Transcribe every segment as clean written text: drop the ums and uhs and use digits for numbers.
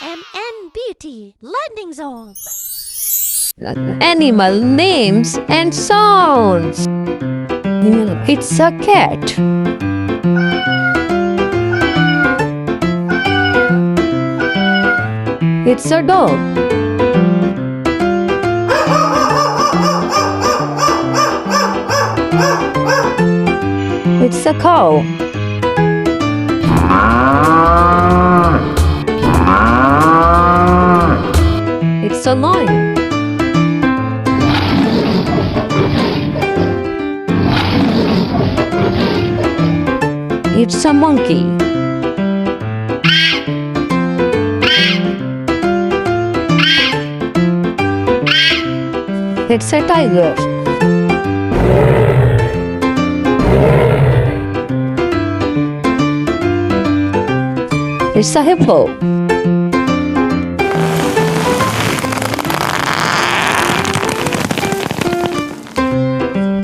MNBT Landing Zone. Animal names and sounds. It's a cat. It's a dog. It's a cow. It's a lion. It's a monkey. It's a tiger. It's a hippo.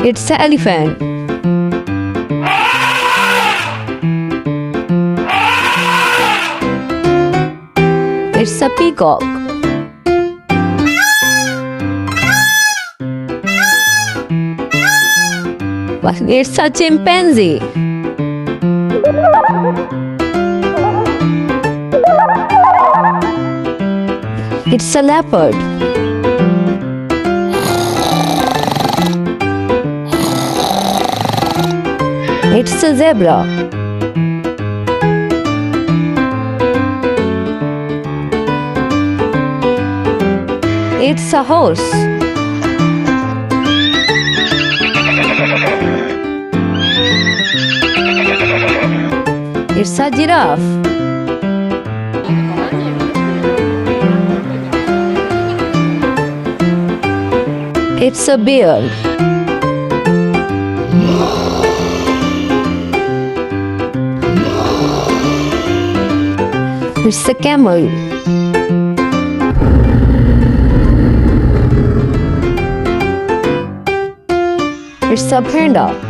It's an elephant. It's a peacock. It's a chimpanzee. It's a leopard. It's a zebra. It's a horse. It's a giraffe. It's a bear. It's a camel. It's a panda.